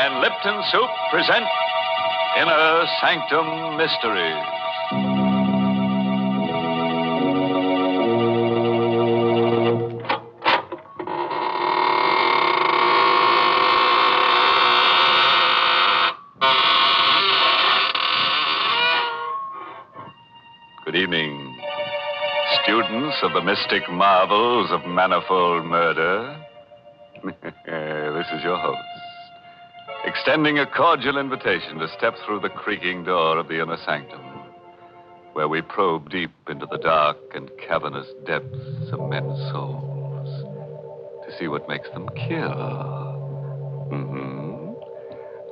and Lipton Soup present Inner Sanctum Mysteries. Good evening, students of the mystic marvels of manifold murder. This is your host, extending a cordial invitation to step through the creaking door of the inner sanctum, where we probe deep into the dark and cavernous depths of men's souls to see what makes them kill.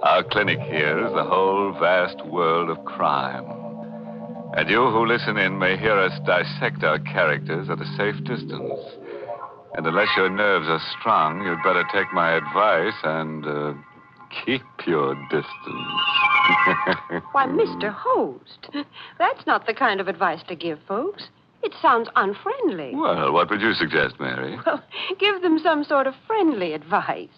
Our clinic here is the whole vast world of crime. And you who listen in may hear us dissect our characters at a safe distance. And unless your nerves are strong, you'd better take my advice and keep your distance. Why, Mr. Host, that's not the kind of advice to give folks. It sounds unfriendly. Well, what would you suggest, Mary? Well, give them some sort of friendly advice.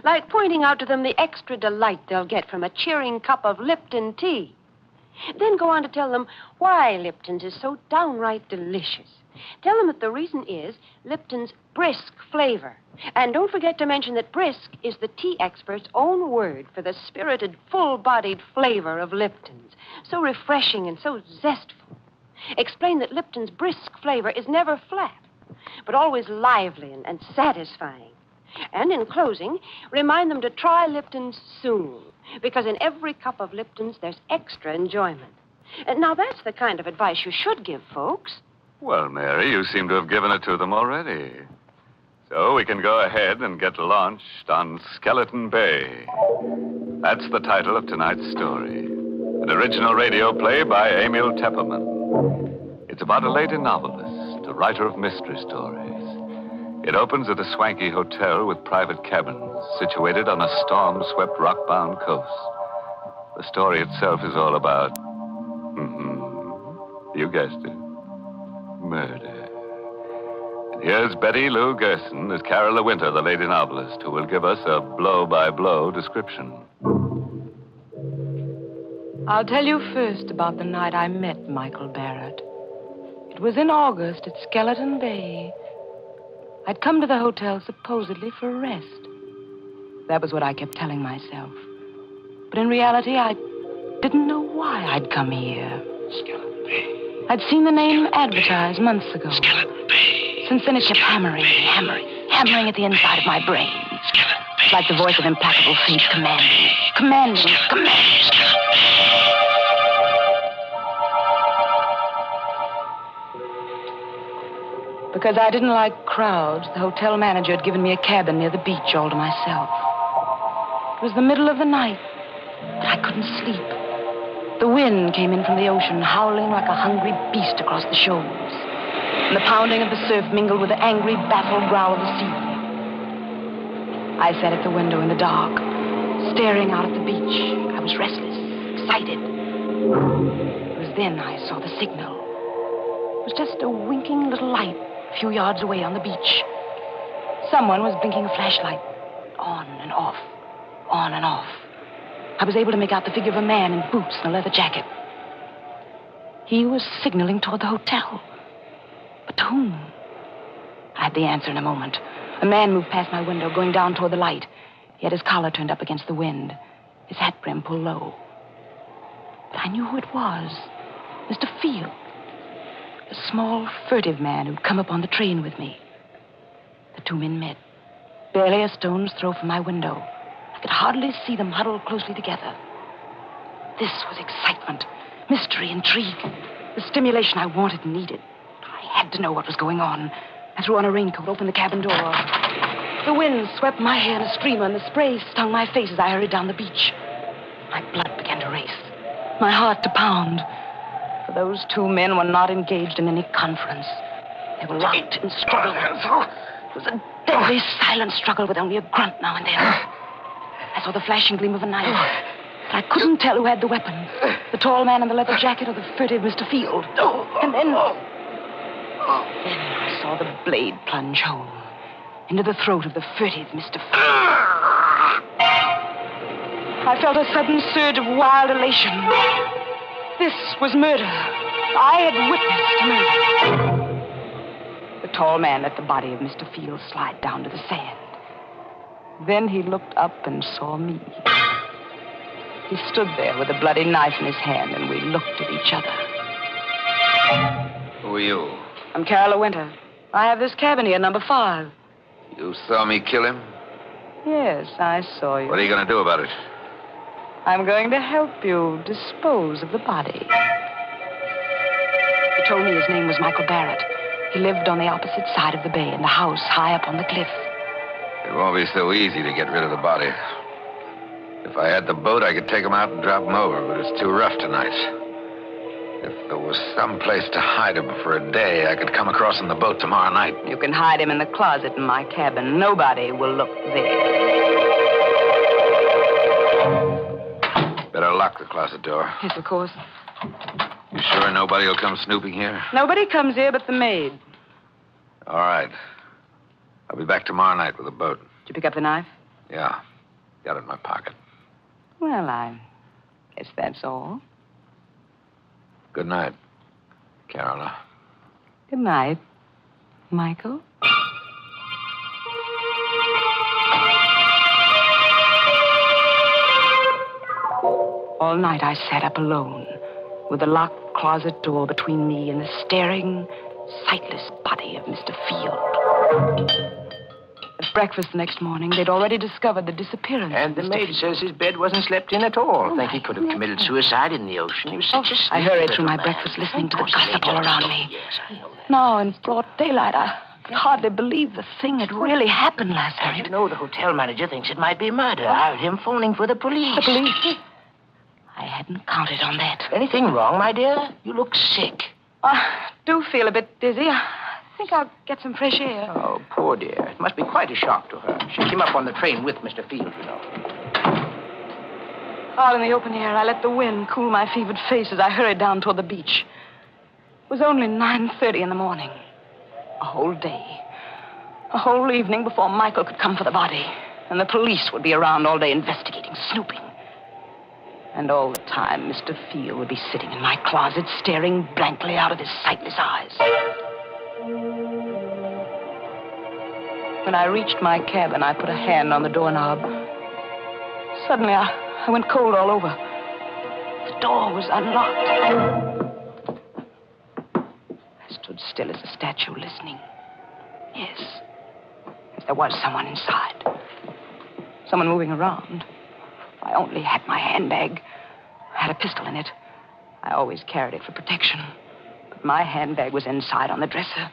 Like pointing out to them the extra delight they'll get from a cheering cup of Lipton tea. Then go on to tell them why Lipton's is so downright delicious. Tell them that the reason is Lipton's brisk flavor. And don't forget to mention that brisk is the tea expert's own word for the spirited, full-bodied flavor of Lipton's. So refreshing and so zestful. Explain that Lipton's brisk flavor is never flat, but always lively and satisfying. And in closing, remind them to try Lipton's soon. Because in every cup of Lipton's, there's extra enjoyment. And now, that's the kind of advice you should give folks. Well, Mary, you seem to have given it to them already. So we can go ahead and get launched on Skeleton Bay. That's the title of tonight's story. An original radio play by Emil Tepperman. It's about a lady novelist, a writer of mystery stories. It opens at a swanky hotel with private cabins situated on a storm-swept, rock-bound coast. The story itself is all about, you guessed it, murder. And here's Betty Lou Gerson as Carol De Winter, the lady novelist, who will give us a blow-by-blow description. I'll tell you first about the night I met Michael Barrett. It was in August at Skeleton Bay. I'd come to the hotel supposedly for a rest. That was what I kept telling myself. But in reality, I didn't know why I'd come here. Skeleton Bay. I'd seen the name advertised months ago. Skeleton Bay. Since then, it kept hammering at the inside of my brain. Skeleton Bay. It's like the voice of implacable fate commanding. Because I didn't like crowds, the hotel manager had given me a cabin near the beach all to myself. It was the middle of the night, but I couldn't sleep. The wind came in from the ocean, howling like a hungry beast across the shoals. And the pounding of the surf mingled with the angry, baffled growl of the sea. I sat at the window in the dark, staring out at the beach. I was restless, excited. It was then I saw the signal. It was just a winking little light a few yards away on the beach. Someone was blinking a flashlight. On and off. On and off. I was able to make out the figure of a man in boots and a leather jacket. He was signaling toward the hotel. But to whom? I had the answer in a moment. A man moved past my window, going down toward the light. He had his collar turned up against the wind, his hat brim pulled low. But I knew who it was. Mr. Field. A small, furtive man who'd come up on the train with me. The two men met, barely a stone's throw from my window. I could hardly see them huddled closely together. This was excitement, mystery, intrigue, the stimulation I wanted and needed. I had to know what was going on. I threw on a raincoat, opened the cabin door. The wind swept my hair in a streamer, and the spray stung my face as I hurried down the beach. My blood began to race, my heart to pound. For those two men were not engaged in any conference. They were locked in struggle. It was a deadly, silent struggle with only a grunt now and then. I saw the flashing gleam of a knife, but I couldn't tell who had the weapon. The tall man in the leather jacket or the furtive Mr. Field. And then I saw the blade plunge home into the throat of the furtive Mr. Field. I felt a sudden surge of wild elation. This was murder. I had witnessed murder. The tall man let the body of Mr. Field slide down to the sand. Then he looked up and saw me. He stood there with a bloody knife in his hand, and we looked at each other. Who are you? I'm Carola Winter. I have this cabin here, number 5. You saw me kill him? Yes, I saw you. What are you going to do about it? I'm going to help you dispose of the body. He told me his name was Michael Barrett. He lived on the opposite side of the bay in the house high up on the cliff. It won't be so easy to get rid of the body. If I had the boat, I could take him out and drop him over, but it's too rough tonight. If there was some place to hide him for a day, I could come across on the boat tomorrow night. You can hide him in the closet in my cabin. Nobody will look there. Better lock the closet door. Yes, of course. You sure nobody will come snooping here? Nobody comes here but the maid. All right. I'll be back tomorrow night with a boat. Did you pick up the knife? Yeah. Got it in my pocket. Well, I guess that's all. Good night, Carola. Good night, Michael. All night I sat up alone, with the locked closet door between me and the staring, sightless body of Mr. Field. At breakfast the next morning, they'd already discovered the disappearance And of the Mr. maid Field. says his bed wasn't slept in at all. I think he could have committed suicide in the ocean. He was such a I sleepy hurried little through my man. breakfast, listening to the Of course, gossip the all maid around does. me. Yes, I know that. Now, in broad daylight, I could hardly believe the thing had really happened last And you night. know, the hotel manager thinks it might be murder. I heard him phoning for the police. The police? I hadn't counted on that. Anything wrong, my dear? You look sick. I do feel a bit dizzy. I think I'll get some fresh air. Oh, poor dear. It must be quite a shock to her. She came up on the train with Mr. Field, you know. Out in the open air, I let the wind cool my fevered face as I hurried down toward the beach. It was only 9:30 in the morning. A whole day. A whole evening before Michael could come for the body. And the police would be around all day investigating, snooping. And all the time, Mr. Field would be sitting in my closet, staring blankly out of his sightless eyes. When I reached my cabin, I put a hand on the doorknob. Suddenly, I went cold all over. The door was unlocked. I stood still as a statue, listening. Yes, there was someone inside. Someone moving around. I only had my handbag. I had a pistol in it. I always carried it for protection. But my handbag was inside on the dresser.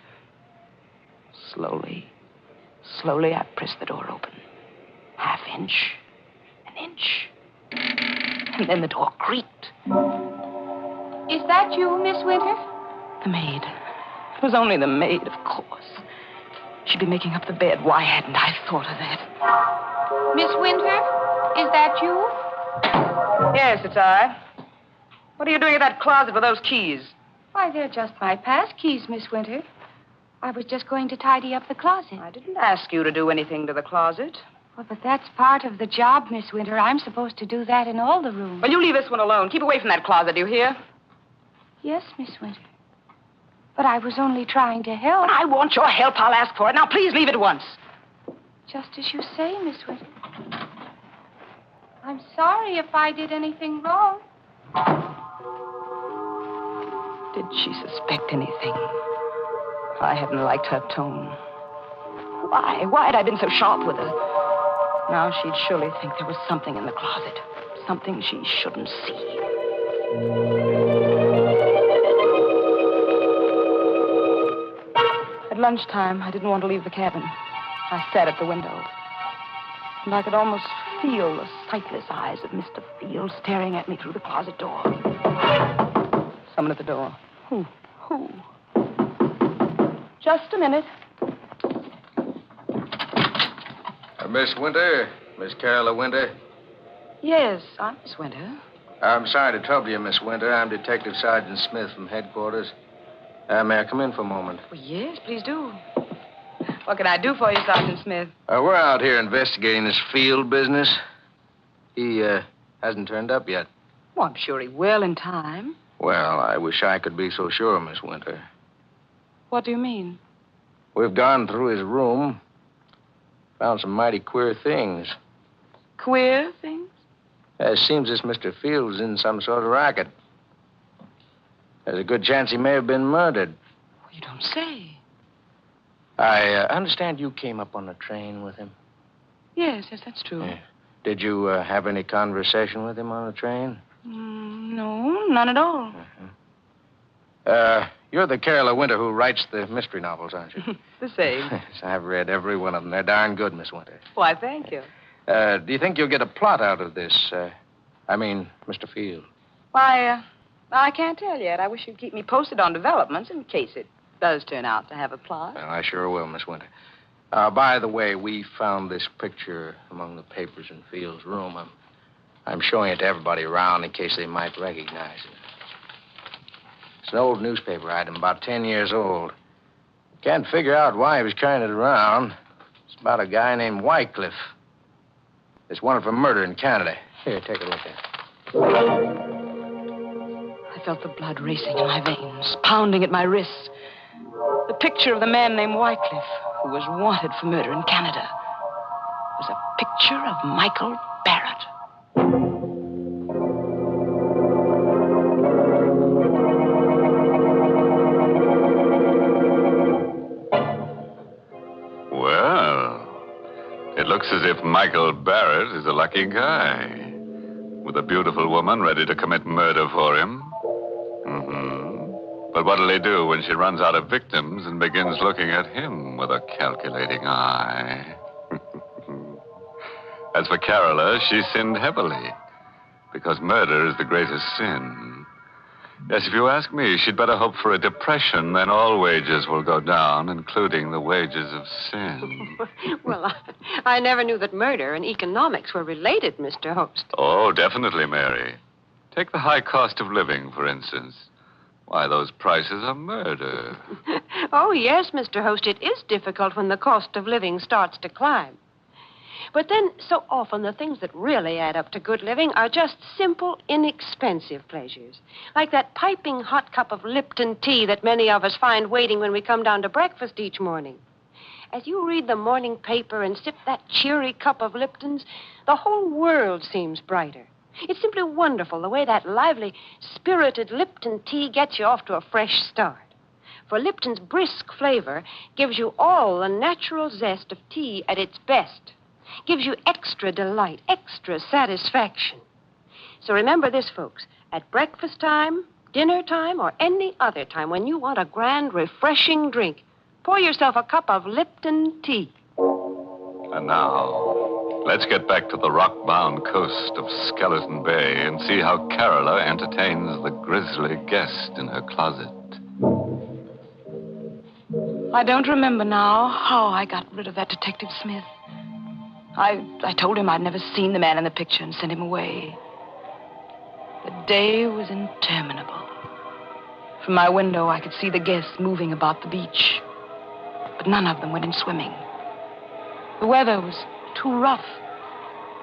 Slowly, I pressed the door open. Half inch, an inch. And then the door creaked. Is that you, Miss Winter? The maid. It was only the maid, of course. She'd be making up the bed. Why hadn't I thought of that? Miss Winter, is that you? Yes, it's I. What are you doing in that closet with those keys? Why, they're just my pass keys, Miss Winter. I was just going to tidy up the closet. I didn't ask you to do anything to the closet. Well, but that's part of the job, Miss Winter. I'm supposed to do that in all the rooms. Well, you leave this one alone. Keep away from that closet, do you hear? Yes, Miss Winter. But I was only trying to help. When I want your help, I'll ask for it. Now, please leave at once. Just as you say, Miss Winter. I'm sorry if I did anything wrong. Did she suspect anything? I hadn't liked her tone. Why? Why had I been so sharp with her? Now she'd surely think there was something in the closet. Something she shouldn't see. At lunchtime, I didn't want to leave the cabin. I sat at the window. And I could almost feel the sightless eyes of Mr. Field staring at me through the closet door. Someone at the door. Who? Just a minute. Miss Winter? Miss Carola Winter? Yes, I'm Miss Winter. I'm sorry to trouble you, Miss Winter. I'm Detective Sergeant Smith from headquarters. May I come in for a moment? Well, yes, please do. What can I do for you, Sergeant Smith? We're out here investigating this Field business. He Hasn't turned up yet. Well, I'm sure he will in time. Well, I wish I could be so sure, Miss Winter. What do you mean? We've gone through his room. Found some mighty queer things. Queer things? It seems this Mr. Fields in some sort of racket. There's a good chance he may have been murdered. You don't say. I understand you came up on the train with him. Yes, that's true. Yeah. Did you have any conversation with him on the train? No, none at all. You're the Carolyn Winter who writes the mystery novels, aren't you? The same. Yes, I've read every one of them. They're darn good, Miss Winter. Why, thank you. Do you think you'll get a plot out of this? Mr. Field. Why, I can't tell yet. I wish you'd keep me posted on developments in case it does turn out to have a plot. Well, I sure will, Miss Winter. By the way, we found this picture among the papers in Field's room. I'm showing it to everybody around in case they might recognize it. It's an old newspaper item, about 10 years old. Can't figure out why he was carrying it around. It's about a guy named Wycliffe. It's wanted for murder in Canada. Here, take a look at it. I felt the blood racing in my veins, pounding at my wrists. The picture of the man named Wycliffe, who was wanted for murder in Canada, was a picture of Michael Barrett. Well, it looks as if Michael Barrett is a lucky guy, with a beautiful woman ready to commit murder for him. But what'll he do when she runs out of victims and begins looking at him with a calculating eye? As for Carola, she sinned heavily, because murder is the greatest sin. Yes, if you ask me, she'd better hope for a depression, then all wages will go down, including the wages of sin. Well, I never knew that murder and economics were related, Mr. Host. Oh, definitely, Mary. Take the high cost of living, for instance. Why, those prices are murder. Oh, yes, Mr. Host, it is difficult when the cost of living starts to climb. But then, so often, the things that really add up to good living are just simple, inexpensive pleasures. Like that piping hot cup of Lipton tea that many of us find waiting when we come down to breakfast each morning. As you read the morning paper and sip that cheery cup of Lipton's, the whole world seems brighter. It's simply wonderful the way that lively, spirited Lipton tea gets you off to a fresh start. For Lipton's brisk flavor gives you all the natural zest of tea at its best. Gives you extra delight, extra satisfaction. So remember this, folks. At breakfast time, dinner time, or any other time when you want a grand, refreshing drink, pour yourself a cup of Lipton tea. And now, let's get back to the rock-bound coast of Skeleton Bay and see how Carola entertains the grisly guest in her closet. I don't remember now how I got rid of that Detective Smith. I told him I'd never seen the man in the picture and sent him away. The day was interminable. From my window, I could see the guests moving about the beach, but none of them went in swimming. The weather was too rough.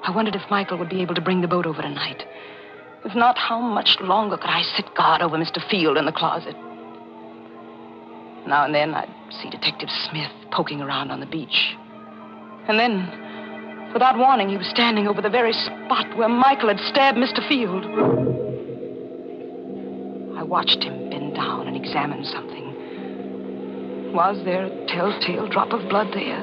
I wondered if Michael would be able to bring the boat over tonight. If not, how much longer could I sit guard over Mr. Field in the closet? Now and then, I'd see Detective Smith poking around on the beach. And then, without warning, he was standing over the very spot where Michael had stabbed Mr. Field. I watched him bend down and examine something. Was there a telltale drop of blood there?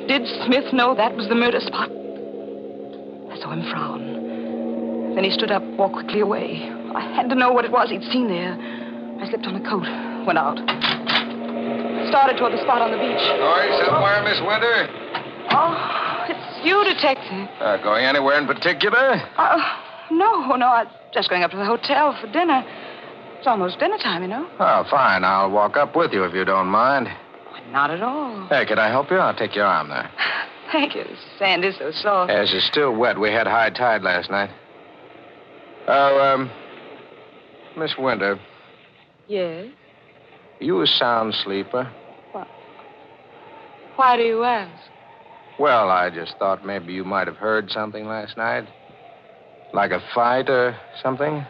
Did Smith know that was the murder spot? I saw him frown. Then he stood up, walked quickly away. I had to know what it was he'd seen there. I slipped on a coat, went out. Started toward the spot on the beach. Going somewhere, Miss Winter? Oh, it's you, Detective. Going anywhere in particular? No, I'm just going up to the hotel for dinner. It's almost dinner time, you know. Oh, fine. I'll walk up with you if you don't mind. Not at all. Hey, can I help you? I'll take your arm there. Thank you. The sand is so soft. Yes, it's still wet. We had high tide last night. Miss Winter, Yes? you a sound sleeper? Why do you ask? Well, I just thought maybe you might have heard something last night. Like a fight or something?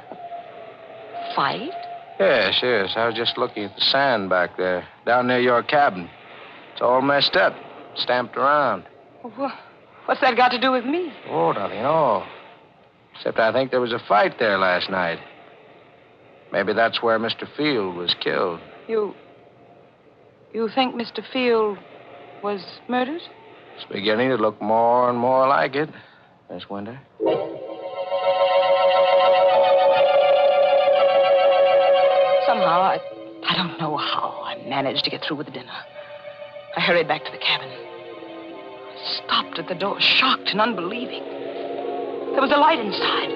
Fight? Yes, yes. I was just looking at the sand back there, down near your cabin. It's all messed up, stamped around. What's that got to do with me? Oh, nothing at all. Except I think there was a fight there last night. Maybe that's where Mr. Field was killed. You think Mr. Field was murdered? It's beginning to look more and more like it, Miss Winter. Somehow, I don't know how, I managed to get through with the dinner. I hurried back to the cabin. I stopped at the door, shocked and unbelieving. There was a light inside.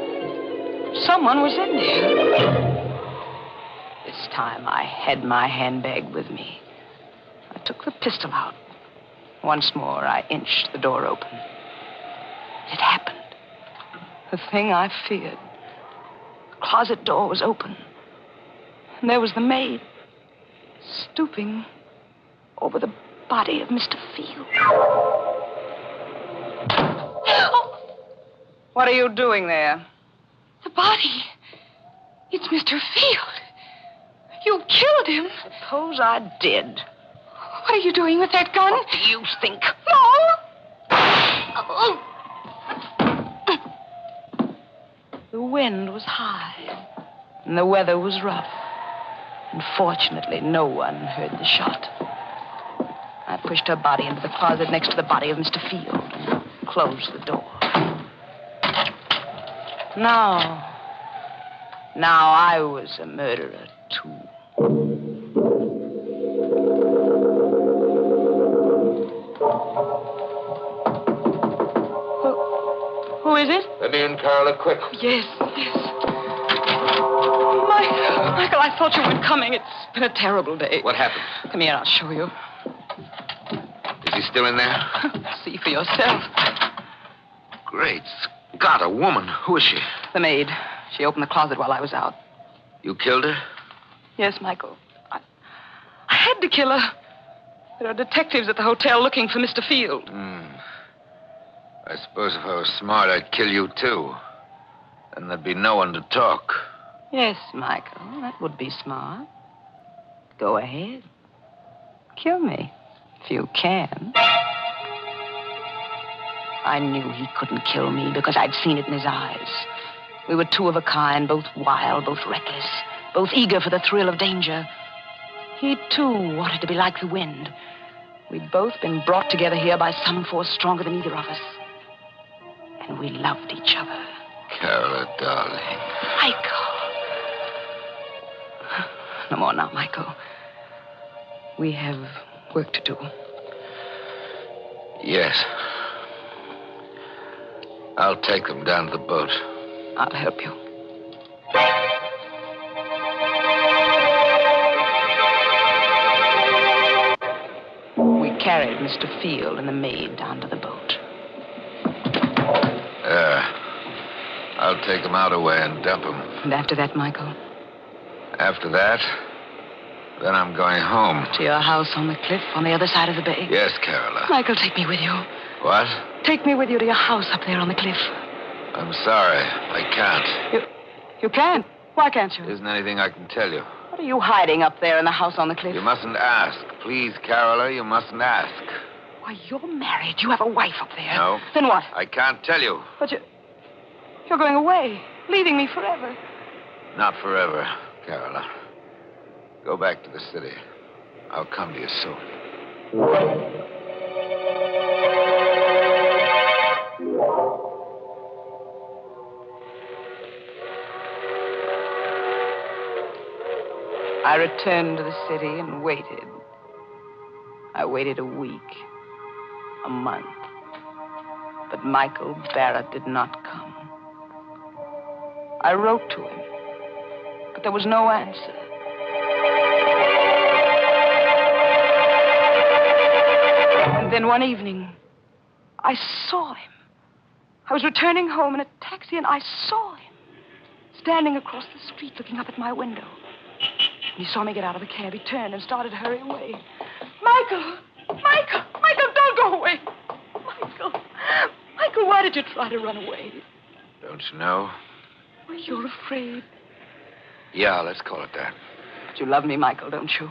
Someone was in there. This time, I had my handbag with me. I took the pistol out. Once more, I inched the door open. It happened. The thing I feared. The closet door was open. And there was the maid, stooping over the body of Mr. Field. Oh! What are you doing there? The body. It's Mr. Field. You killed him. Suppose I did. What are you doing with that gun? What do you think? No! Oh. The wind was high, and the weather was rough. Unfortunately, no one heard the shot. I pushed her body into the closet next to the body of Mr. Field and closed the door. Now I was a murderer, too. Who is it? Let me in, Carla, quick. Yes. Michael, I thought you weren't coming. It's been a terrible day. What happened? Come here, I'll show you. Is he still in there? See for yourself. Great Scott, a woman. Who is she? The maid. She opened the closet while I was out. You killed her? Yes, Michael. I had to kill her. There are detectives at the hotel looking for Mr. Field. I suppose if I was smart, I'd kill you, too. Then there'd be no one to talk. Yes, Michael, that would be smart. Go ahead. Kill me, if you can. I knew he couldn't kill me because I'd seen it in his eyes. We were two of a kind, both wild, both reckless, both eager for the thrill of danger. He, too, wanted to be like the wind. We'd both been brought together here by some force stronger than either of us. And we loved each other. Carla, darling. Michael. No more now, Michael. We have work to do. Yes. I'll take them down to the boat. I'll help you. We carried Mr. Field and the maid down to the boat. I'll take them out away and dump them. And after that, Michael? After that, then I'm going home. To your house on the cliff on the other side of the bay? Yes, Carola. Michael, take me with you. What? Take me with you to your house up there on the cliff. I'm sorry. I can't. You can't? Why can't you? There isn't anything I can tell you. What are you hiding up there in the house on the cliff? You mustn't ask. Please, Carola, you mustn't ask. Why, you're married. You have a wife up there. No. Then what? I can't tell you. But you're going away, leaving me forever. Not forever, Carola. Go back to the city. I'll come to you soon. I returned to the city and waited. I waited a week, a month. But Michael Barrett did not come. I wrote to him, but there was no answer. And then one evening, I saw him. I was returning home in a taxi, and I saw him standing across the street looking up at my window. He saw me get out of the cab. He turned and started to hurry away. Michael! Michael! Michael, don't go away! Michael! Michael, why did you try to run away? Don't don't you know? Oh, you're afraid. Yeah, let's call it that. But you love me, Michael, don't you?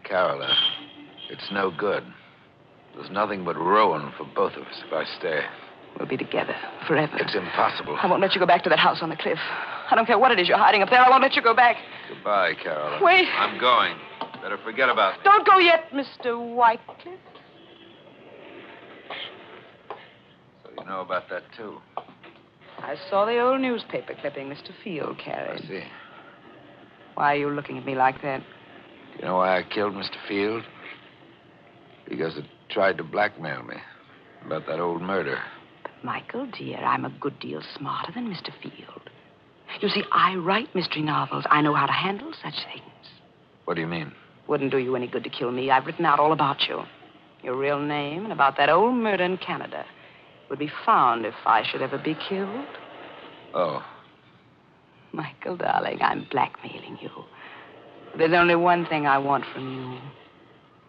Carola, it's no good. There's nothing but ruin for both of us if I stay. We'll be together forever. It's impossible. I won't let you go back to that house on the cliff. I don't care what it is you're hiding up there. I won't let you go back. Goodbye, Carola. Wait. I'm going. Better forget about me. Don't go yet, Mr. Whitecliff. So you know about that, too? I saw the old newspaper clipping Mr. Field carried. I see. Why are you looking at me like that? Do you know why I killed Mr. Field? Because it tried to blackmail me about that old murder. But, Michael, dear, I'm a good deal smarter than Mr. Field. You see, I write mystery novels. I know how to handle such things. What do you mean? Wouldn't do you any good to kill me. I've written out all about you. Your real name and about that old murder in Canada would be found if I should ever be killed. Oh. Michael, darling, I'm blackmailing you. There's only one thing I want from you.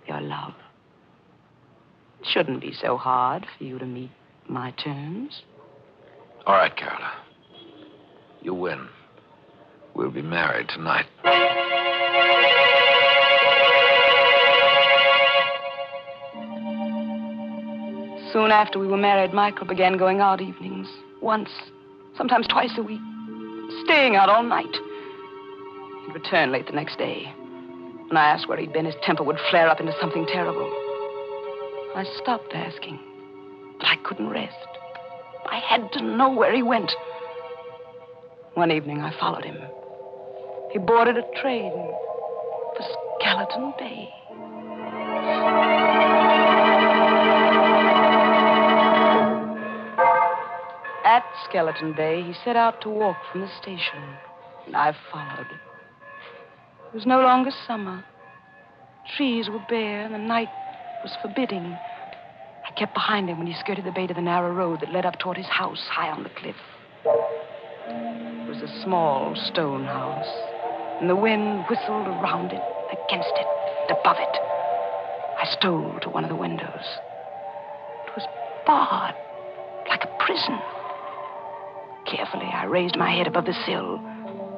Your love. It shouldn't be so hard for you to meet my terms. All right, Carola. You win. We'll be married tonight. Soon after we were married, Michael began going out evenings. Once, sometimes twice a week. Staying out all night. He'd return late the next day. When I asked where he'd been, his temper would flare up into something terrible. I stopped asking, but I couldn't rest. I had to know where he went. One evening, I followed him. He boarded a train for Skeleton Bay. At Skeleton Bay, he set out to walk from the station, and I followed. It was no longer summer. Trees were bare, and the night was forbidding. I kept behind him when he skirted the bay to the narrow road that led up toward his house high on the cliff. It was a small stone house, and the wind whistled around it, against it, and above it. I stole to one of the windows. It was barred, like a prison. Carefully, I raised my head above the sill,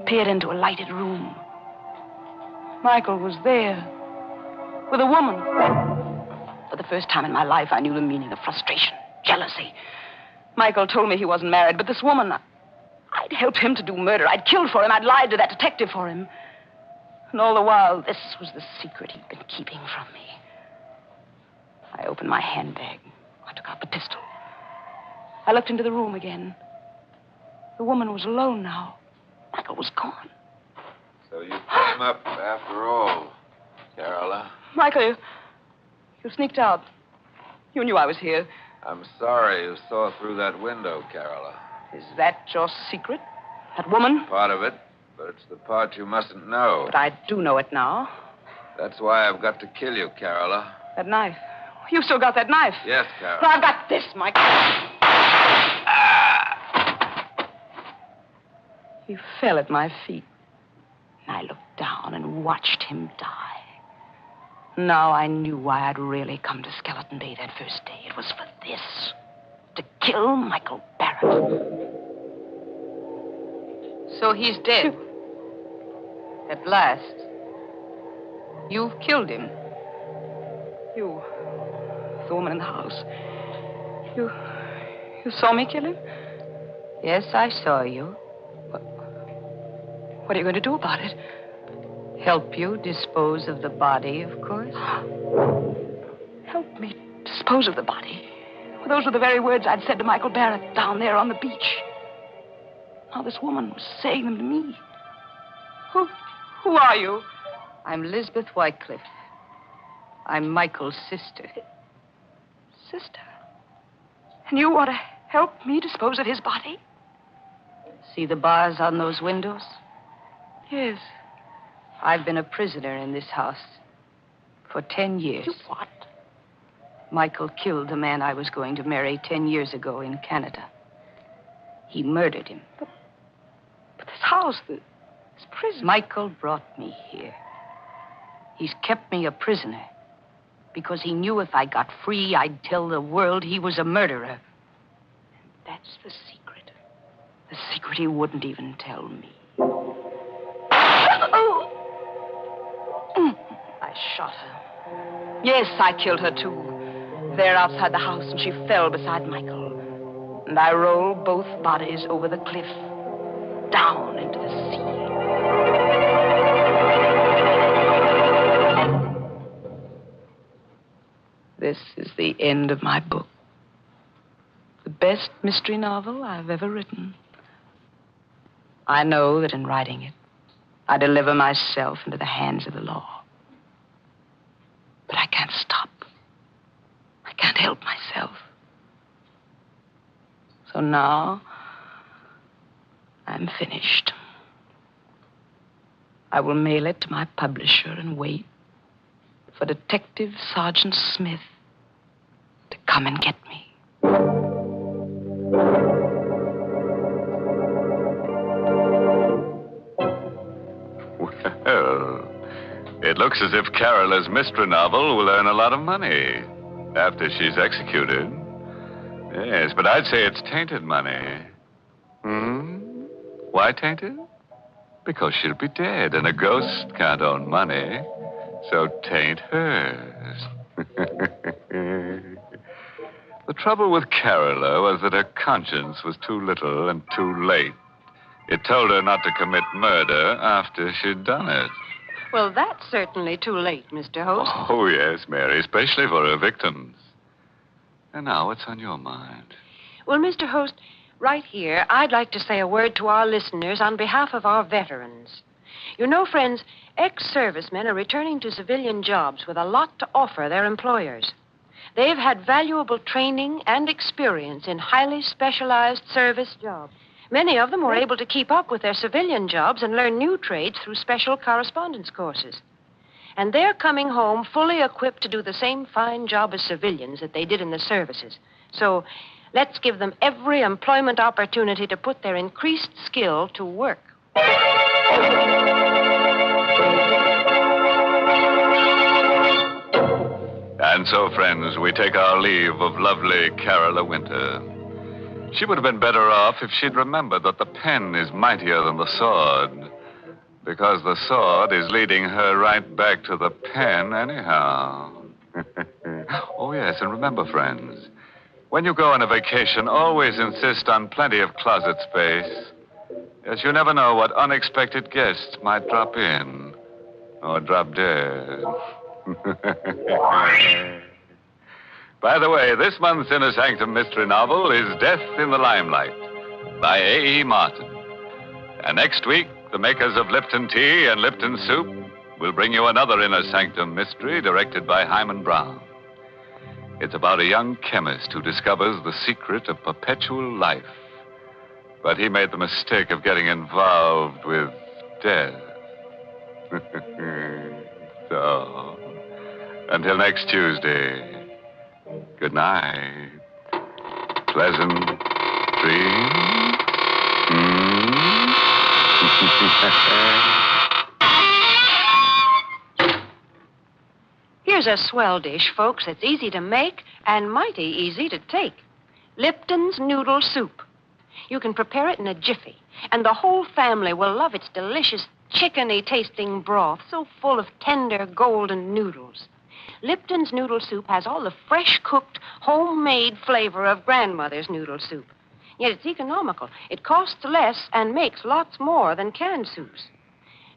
peered into a lighted room. Michael was there, with a woman. For the first time in my life, I knew the meaning of frustration, jealousy. Michael told me he wasn't married, but this woman, I'd helped him to do murder. I'd killed for him. I'd lied to that detective for him. And all the while, this was the secret he'd been keeping from me. I opened my handbag. I took out the pistol. I looked into the room again. The woman was alone now. Michael was gone. So you came up after all, Carola. Michael, you sneaked out. You knew I was here. I'm sorry you saw through that window, Carola. Is that your secret? That woman? Part of it, but it's the part you mustn't know. But I do know it now. That's why I've got to kill you, Carola. That knife. You've still got that knife. Yes, Carola. Well, I've got this, Michael. He fell at my feet. And I looked down and watched him die. Now I knew why I'd really come to Skeleton Bay that first day. It was for this. To kill Michael Barrett. So he's dead. At last. You've killed him. You, the woman in the house. You saw me kill him? Yes, I saw you. What are you going to do about it? Help you dispose of the body, of course. Help me dispose of the body. Those were the very words I'd said to Michael Barrett down there on the beach. Now this woman was saying them to me. Who are you? I'm Lisbeth Whitecliff. I'm Michael's sister. Sister? And you want to help me dispose of his body? See the bars on those windows? Yes. I've been a prisoner in this house for 10 years. You what? Michael killed the man I was going to marry 10 years ago in Canada. He murdered him. But this house, this prison... Michael brought me here. He's kept me a prisoner because he knew if I got free, I'd tell the world he was a murderer. That's the secret. A secret he wouldn't even tell me. I shot her. Yes, I killed her, too. There outside the house, and she fell beside Michael. And I rolled both bodies over the cliff, down into the sea. This is the end of my book. The best mystery novel I've ever written. I know that in writing it, I deliver myself into the hands of the law. But I can't stop. I can't help myself. So now, I'm finished. I will mail it to my publisher and wait for Detective Sergeant Smith to come and get me. Well, it looks as if Carola's mystery novel will earn a lot of money after she's executed. Yes, but I'd say it's tainted money. Why tainted? Because she'll be dead, and a ghost can't own money. So taint hers. The trouble with Carola was that her conscience was too little and too late. It told her not to commit murder after she'd done it. Well, that's certainly too late, Mr. Host. Oh, yes, Mary, especially for her victims. And now, what's on your mind? Well, Mr. Host, right here, I'd like to say a word to our listeners on behalf of our veterans. You know, friends, ex-servicemen are returning to civilian jobs with a lot to offer their employers. They've had valuable training and experience in highly specialized service jobs. Many of them were able to keep up with their civilian jobs and learn new trades through special correspondence courses. And they're coming home fully equipped to do the same fine job as civilians that they did in the services. So let's give them every employment opportunity to put their increased skill to work. And so, friends, we take our leave of lovely Carola Winter. She would have been better off if she'd remembered that the pen is mightier than the sword, because the sword is leading her right back to the pen anyhow. Oh, yes, and remember, friends, when you go on a vacation, always insist on plenty of closet space, as you never know what unexpected guests might drop in or drop dead. By the way, this month's Inner Sanctum mystery novel is Death in the Limelight by A.E. Martin. And next week, the makers of Lipton Tea and Lipton Soup will bring you another Inner Sanctum mystery directed by Hyman Brown. It's about a young chemist who discovers the secret of perpetual life. But he made the mistake of getting involved with death. So, until next Tuesday, good night. Pleasant dreams. Here's a swell dish, folks, that's easy to make and mighty easy to take. Lipton's Noodle Soup. You can prepare it in a jiffy, and the whole family will love its delicious chickeny-tasting broth, so full of tender, golden noodles. Lipton's Noodle Soup has all the fresh-cooked, homemade flavor of grandmother's noodle soup. Yet it's economical. It costs less and makes lots more than canned soups.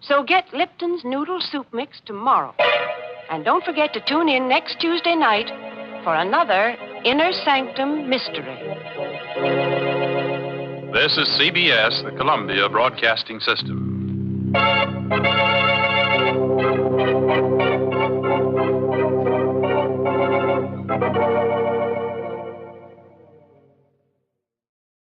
So get Lipton's Noodle Soup Mix tomorrow. And don't forget to tune in next Tuesday night for another Inner Sanctum Mystery. This is CBS, the Columbia Broadcasting System.